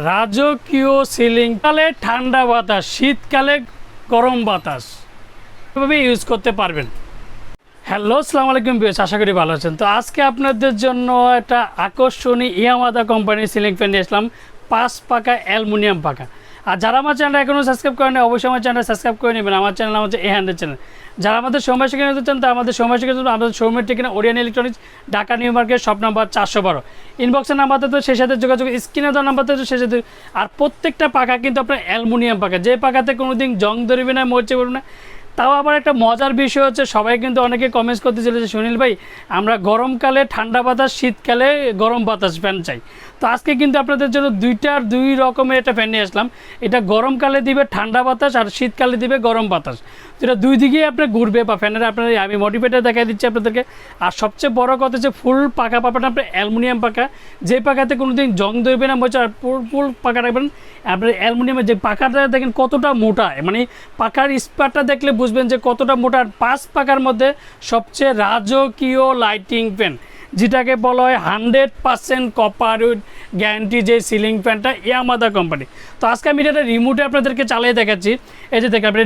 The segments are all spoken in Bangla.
রাজকীয় সিলিং কালে ঠান্ডা বাতাস, শীতকালে গরম বাতাস এভাবে ইউজ করতে পারবেন। হ্যালো, আসসালামু আলাইকুম ভিউয়ার্স, আশা করি ভালো আছেন। তো আজকে আপনাদের জন্য একটা আকর্ষণীয় ইয়ামাদা কোম্পানির সিলিং ফ্যান নিয়ে আসলাম, 5 পাকা অ্যালুমিনিয়াম পাকা। আর যারা আমার চ্যানেলটা এখনও সাবস্ক্রাইব করেন অবশ্যই আমার চ্যানেলটা সাবস্ক্রাইব করে নেবেন। আমার চ্যানেল হচ্ছে A100 চ্যানেল। যারা আমাদের সময় শিখে নিতে চান তা আমাদের সময় শিখে আমাদের শোরুমের ঠিকানা Orient electronics, Dhaka new market, shop number 412। ইনবক্সের নাম্বারতে তো সেই সাথে যোগাযোগ, স্ক্রিনে দেওয়ার নাম্বারতে তো সেই সাথে। আর প্রত্যেকটা পাকা কিন্তু আপনার অ্যালুমিনিয়াম পাকা, যে পাকাতে কোনো দিন জং ধরবে না, মরচে পড়বে না। তাও আবার একটা মজার বিষয় হচ্ছে, সবাই কিন্তু অনেকে কমেন্টস করতে চলেছে, সুনীল ভাই আমরা গরমকালে ঠান্ডা বাতাস, শীতকালে গরম বাতাস ফ্যান চাই। তো আজকে কিন্তু আপনাদের জন্য দুই রকমের একটা ফ্যান নিয়ে আসলাম। এটা গরমকালে দিবে ঠান্ডা বাতাস আর শীতকালে দিবে গরম বাতাস। তো এটা দুই দিকেই আপনার ঘুরবে বা ফ্যানের আপনার আমি মডিফাইটার দেখাই দিচ্ছি আপনাদেরকে। আর সবচেয়ে বড় কথা হচ্ছে ফুল পাকা পাবেন আপনার অ্যালুমিনিয়াম পাকা, যে পাকাতে কোনো দিন জং ধরবে না, মজা। আর ফুল পাকা রাখবেন আপনার অ্যালুমিনিয়ামের যে পাকাটা দেখেন কতটা মোটা, মানে পাকার স্পারটা দেখলে বুঝবেন যে কতটা মোটা। আর 5 পাকার মধ্যে সবচেয়ে রাজকীয় লাইটিং ফ্যান, যেটাকে বলা হয় 100% কপার গ্যারান্টি, যে সিলিং ফ্যানটা ইয়ামাদা কোম্পানি। তো আজকে আমি এটা রিমোটে আপনাদেরকে চালিয়ে দেখাচ্ছি। এই যে দেখেন আপনি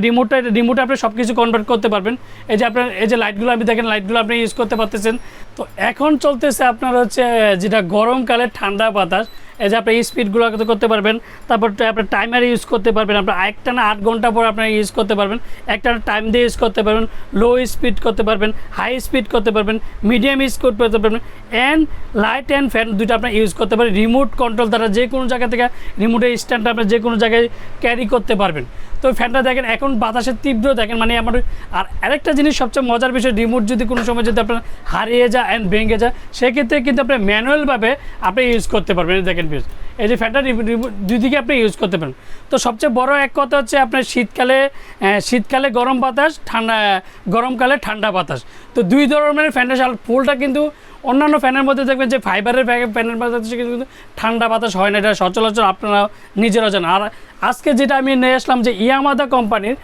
রিমোটে আপনি সব কিছু কনভার্ট করতে পারবেন। এই যে আপনার এই যে লাইটগুলো আপনি দেখেন, লাইটগুলো আপনি ইউজ করতে পারতেছেন। তো এখন চলতেছে আপনার হচ্ছে যেটা গরমকালে ঠান্ডা বাতাস। এই যে আপনার স্পিডগুলো করতে পারবেন, তারপর আপনার টাইমার ইউজ করতে পারবেন। আপনার একটানা 8 ঘন্টা পর আপনার ইউজ করতে পারবেন, একটানা টাইম দিয়ে ইউজ করতে পারবেন, লো স্পিড করতে পারবেন, হাই স্পিড করতে পারবেন, মিডিয়াম ইউজ করতে পারবেন। অ্যান্ড লাইট অ্যান্ড ফ্যান দুটো আপনার ইউজ করতে পারবেন। রিমোট কন্ট্রোল দ্বারা যে কোনো জায়গা থেকে রিমোটের স্ট্যান্ডটা আপনার যে কোনো জায়গায় ক্যারি করতে পারবেন। তো ফ্যানটা দেখেন এখন বাতাসের তীব্র দেখেন, মানে আমার। আর আরেকটা জিনিস সবচেয়ে মজার বিষয়, রিমোট যদি কোনো সময় যদি আপনার হারিয়ে যায় অ্যান্ড ভেঙে যায়, সেক্ষেত্রে কিন্তু আপনি ম্যানুয়ালভাবে আপনি ইউজ করতে পারবেন। দেখেন প্লিজ, এই যে ফ্যানটা দুই দিকে আপনি ইউজ করতে পারেন। তো সবচেয়ে বড় এক কথা হচ্ছে আপনার শীতকালে গরম বাতাস, গরমকালে ঠান্ডা বাতাস। তো দুই ধরনের ফ্যানের ফুলটা কিন্তু অন্যান্য ফ্যানের মধ্যে দেখবেন যে ফাইবারের ফ্যানের মধ্যে কিন্তু ঠান্ডা বাতাস হয় না, এটা সচরাচর আপনারা নিজেরা জানেন। আর আজকে যেটা আমি নিয়ে আসলাম যে ইয়ামাদা কোম্পানির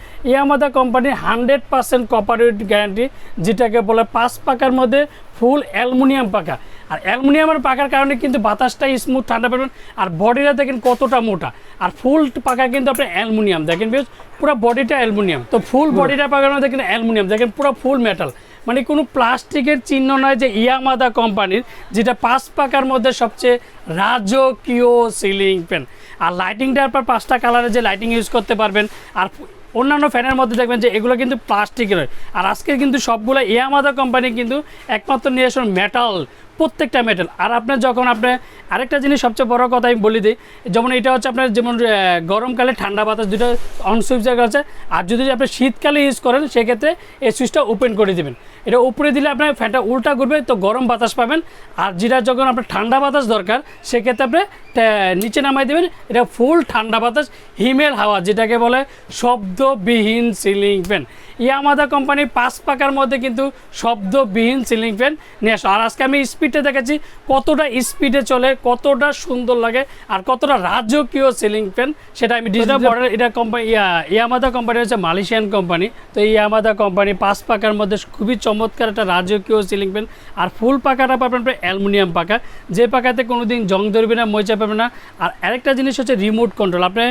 100% কপার গ্যারান্টি, যেটাকে বলে 5 পাকার মধ্যে ফুল অ্যালুমিনিয়াম পাকা। আর অ্যালুমিনিয়ামের পাকার কারণে কিন্তু বাতাসটা স্মুথ ঠান্ডা পাবেন। আর বডিটা দেখেন কতটা মোটা, আর ফুল পাকা কিন্তু আপনার অ্যালুমিনিয়াম দেখেন বেশ, পুরো বডিটা অ্যালুমিনিয়াম। তো ফুল বডিটা পাকানো দেখেন অ্যালুমিনিয়াম, দেখেন পুরো ফুল মেটাল, মানে কোনো প্লাস্টিকের চিহ্ন নয়। যে ইয়ামাদা কোম্পানির যেটা 5 পাকার মধ্যে সবচেয়ে রাজকীয় সিলিং ফ্যান। আর লাইটিংটা আপনার 5টা কালারের যে লাইটিং ইউজ করতে পারবেন। আর অন্যান্য ফ্যানের মধ্যে দেখবেন যে এগুলো কিন্তু প্লাস্টিকের হয়। আর আজকে কিন্তু সবগুলো ইয়ামাদা কোম্পানি কিন্তু একমাত্র নিয়ে আসুন মেটাল, প্রত্যেকটা মেটাল। আর আপনার যখন আপনার আরেকটা জিনিস সবচেয়ে বড় কথা আমি বলে দিই, যেমন এটা হচ্ছে আপনার যেমন গরমকালে ঠান্ডা বাতাস দুটো অন সুইচ জায়গা আছে। আর যদি আপনি শীতকালে ইউজ করেন সেক্ষেত্রে এই সুইচটা ওপেন করে দেবেন। এটা উপরে দিলে আপনার ফ্যানটা উল্টা ঘুরবে, তো গরম বাতাস পাবেন। আর যেটা যখন আপনার ঠান্ডা বাতাস দরকার সেক্ষেত্রে আপনি নিচে নামাই দেবেন, এটা ফুল ঠান্ডা বাতাস, হিমেল হাওয়া, যেটাকে বলে শব্দবিহীন সিলিং ফ্যান। ইয়ামাদা কোম্পানি 5 পাকার মধ্যে কিন্তু শব্দবিহীন সিলিং ফ্যান নিয়ে আসো। আর আজকে আমি স্পিডে দেখাচ্ছি কতটা স্পিডে চলে, কতটা সুন্দর লাগে, আর কতটা রাজকীয় সিলিং ফ্যান সেটা আমি ডিজিটাল মডেল। এটা কোম্পানি ইয়ামাদা কোম্পানি হচ্ছে মালয়েশিয়ান কোম্পানি। তো এই ইয়ামাদা কোম্পানি 5 পাকার মধ্যে খুবই চমৎকার একটা রাজকীয় সিলিং ফ্যান। আর ফুল পাকাটা পাবেন অ্যালুমিনিয়াম পাকা, যে পাকাতে কোনো দিন জং ধরবে না, ময়চা পাবে না। আর আরেকটা জিনিস হচ্ছে রিমোট কন্ট্রোল, আপনি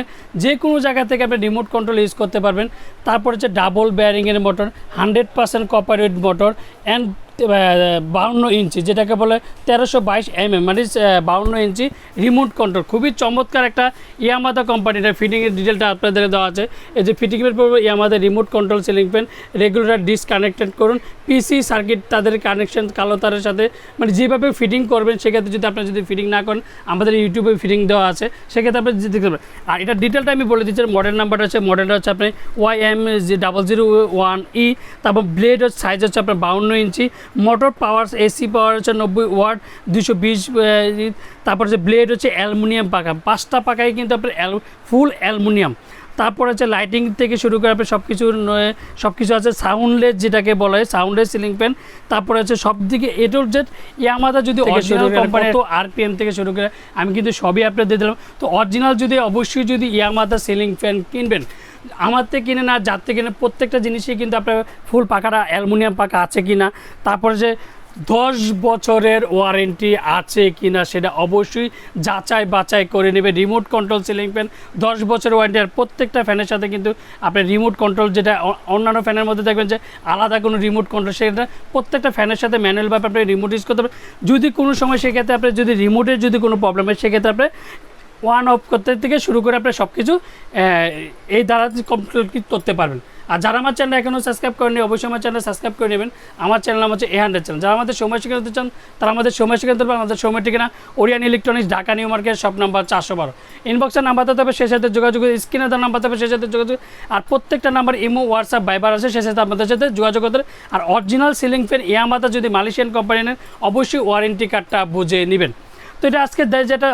যে কোনো জায়গা থেকে আপনি রিমোট কন্ট্রোল ইউজ করতে পারবেন। তারপর হচ্ছে ডাবল বেয়ারিংয়ের motor, 100% copper motor, and 52 inch, যেটাকে বলে 1322 mm, মানে 52 ইঞ্চি রিমোট কন্ট্রোল। খুবই চমৎকার একটা ইয়ামাদা কোম্পানির ফিটিংয়ের ডিটেলটা আপনাদের দেওয়া আছে। এই যে ফিটিংয়ের পর ইয়ামাদা remote control ceiling fan, regular disconnected করুন, পিসি সার্কিট তাদের কানেকশন কালো তারের সাথে, মানে যেভাবে ফিটিং করবেন সেক্ষেত্রে যদি আপনার যদি ফিটিং না করেন আমাদের ইউটিউবে ফিটিং দেওয়া আছে, সেক্ষেত্রে আপনি দেখতে পারবেন। আর এটা ডিটেলটা আমি বলে দিচ্ছি, মডেল নাম্বারটা হচ্ছে আপনার YM001E। তারপর ব্লেড হচ্ছে সাইজ হচ্ছে আপনার 52 ইঞ্চি, মোটর পাওয়ার এসি পাওয়ার হচ্ছে 90 ওয়াট, 220। তারপর হচ্ছে ব্লেড হচ্ছে অ্যালুমিনিয়াম পাকা, 5টা পাকাই কিন্তু আপনার ফুল অ্যালুমিনিয়াম। তারপর হচ্ছে লাইটিং থেকে শুরু করে আপনি সব কিছু আছে সাউন্ডলেস, যেটাকে বলা হয় সাউন্ডলেস সিলিং ফ্যান। তারপরে হচ্ছে সব দিকে এ টু জেড ইয়ামাদা যদি অরিজিনাল কোম্পানি তো RPM থেকে শুরু করে আমি কিন্তু সবই আপনাদের দিলাম। তো অরিজিনাল যদি অবশ্যই যদি ইয়ামাদা সিলিং ফ্যান কিনবেন, আমার থেকে কিনে না, যার থেকে কিনে, প্রত্যেকটা জিনিসই কিন্তু আপনার ফুল পাকাটা অ্যালুমিনিয়াম পাকা আছে কি না, তারপরে যে 10 বছরের ওয়ারেন্টি আছে কিনা সেটা অবশ্যই যাচাই বাছাই করে নেবে। রিমোট কন্ট্রোল সিলিং ফ্যান 10 বছরের ওয়ারেন্টি, আর প্রত্যেকটা ফ্যানের সাথে কিন্তু আপনি রিমোট কন্ট্রোল, যেটা অন্যান্য ফ্যানের মধ্যে দেখবেন যে আলাদা কোনো রিমোট কন্ট্রোল, সেটা প্রত্যেকটা ফ্যানের সাথে ম্যানুয়ালভাবে আপনি রিমোট ইউজ করতে পারেন। যদি কোনো সময় সেক্ষেত্রে আপনি যদি রিমোটের যদি কোনো প্রবলেম হয় সেক্ষেত্রে আপনি ওয়ান অফ করতে থেকে শুরু করে আপনি সব কিছু এই দ্বারা কমপ্লিট করতে পারবেন। আর যারা আমার চ্যানেল এখনও সাবস্ক্রাইব করেনি অবশ্যই আমার চ্যানেল সাবস্ক্রাইব করে নেবেন। আমার চ্যানেল নাম হচ্ছে A100 চ্যানেল। যারা আমাদের সময় শিখাতে চান তারা আমাদের সময় শিখাতে পারবেন। আমাদের সময় ঠিকানা Orion electronics, Dhaka new market, shop number 412। ইনবক্সের নাম্বার দিতে হবে, সে সাথে যোগাযোগ, স্ক্রিনে তার নাম্বার দেবে, সে সাথে যোগাযোগ। আর প্রত্যেকটা নাম্বার ইমো, হোয়াটসঅ্যাপ, ভাইবার আছে, সে সাথে আপনাদের সাথে যোগাযোগ করতে। আর অরিজিনাল সিলিং ফ্যান ইয়ামাদা যদি মালয়েশিয়ান কোম্পানি নেন অবশ্যই ওয়ারেন্টি কার্ডটা বুঝে নেবেন। তো এটা আজকে যেটা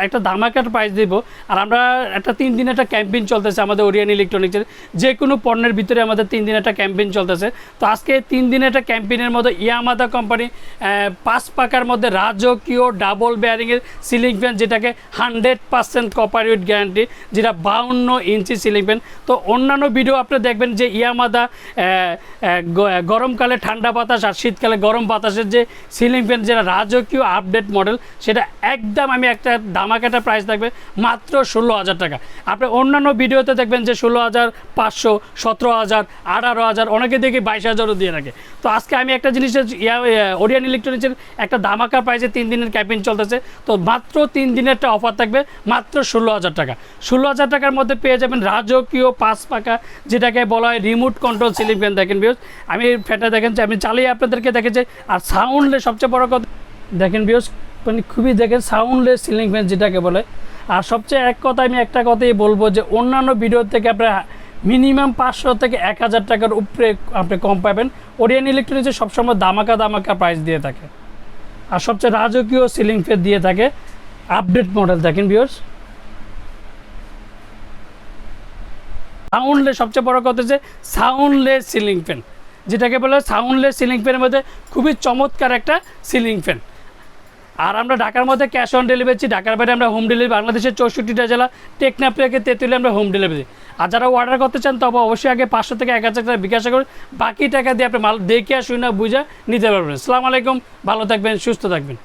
একটা ধামাকার প্রাইস দিব। আর আমরা একটা 3 দিন একটা ক্যাম্পেইন চলতেছে আমাদের ওরিয়ান ইলেকট্রনিক্সের, যে কোনো পণ্যের ভিতরে আমাদের 3 দিন একটা ক্যাম্পেইন চলতেছে। তো আজকে 3 দিনের একটা ক্যাম্পেইনের মধ্যে ইয়ামাদা কোম্পানি 5 পাকার মধ্যে রাজকীয় ডাবল বেয়ারিংয়ের সিলিং ফ্যান, যেটাকে 100% কপার উইথ গ্যারান্টি, যেটা 52 ইঞ্চি সিলিং ফ্যান। তো অন্যান্য ভিডিও আপনি দেখবেন যে ইয়ামাদা গরমকালে ঠান্ডা বাতাস আর শীতকালে গরম বাতাসের যে সিলিং ফ্যান, যেটা রাজকীয় আপডেট মডেল, সেটা একদম আমি একটা ধামাকাটা প্রাইস থাকবে মাত্র 16,000 টাকা। আপনি অন্যান্য ভিডিওতে দেখবেন যে 16,500, 17,000, 18,000, অনেকে দেখি 22,000ও দিয়ে রাখে। তো আজকে আমি একটা জিনিস ওরিয়ান ইলেকট্রনিক্সের একটা ধামাকা প্রাইসে 3 দিনের ক্যাম্পেইন চলতেছে। তো মাত্র 3 দিনের একটা অফার থাকবে মাত্র 16,000 টাকা। 16,000 টাকার মধ্যে পেয়ে যাবেন রাজকীয় 5 পাকা, যেটাকে বলা হয় রিমোট কন্ট্রোল সিলিং ফ্যান। দেখেন ভিউয়ার্স, আমি ফ্যানটা দেখেন, আমি চালিয়ে আপনাদেরকে দেখেছি। আর সাউন্ডে সবচেয়ে বড় কথা দেখেন ভিউয়ার্স, মানে খুবই দেখেন সাউন্ডলেস সিলিং ফ্যান যেটাকে বলে। আর সবচেয়ে আমি একটা কথাই বলবো যে অন্যান্য ভিডিও থেকে আপনারা মিনিমাম 500 থেকে 1,000 টাকার উপরে আপনি কম পাবেন। ওরিয়ান ইলেকট্রনিক্সে সবসময় ধামাকা প্রাইস দিয়ে থাকে, আর সবচেয়ে রাজকীয় সিলিং ফ্যান দিয়ে থাকে, আপডেট মডেল। দেখেন ভিউয়ার্স, সাউন্ডলেস, সবচেয়ে বড় কথা যে সাউন্ডলেস সিলিং ফ্যান, যেটাকে বলে সাউন্ডলেস সিলিং ফ্যানের মধ্যে খুবই চমৎকার একটা সিলিং ফ্যান। আর আমরা ঢাকার মধ্যে ক্যাশ অন ডেলিভারি, ঢাকার বাইরে আমরা হোম ডেলিভারি, বাংলাদেশের 64টা জেলা, টেকনাফ থেকে তেঁতুলে আমরা হোম ডেলিভারি। আর যারা অর্ডার করতে চান তবে অবশ্যই আগে 500 থেকে 1,000 টাকা বিকাশ করে বাকি টাকা দিয়ে আপনি মাল দেখে শুনে বুঝে নিতে পারবেন। আসসালামু আলাইকুম, ভালো থাকবেন, সুস্থ থাকবেন।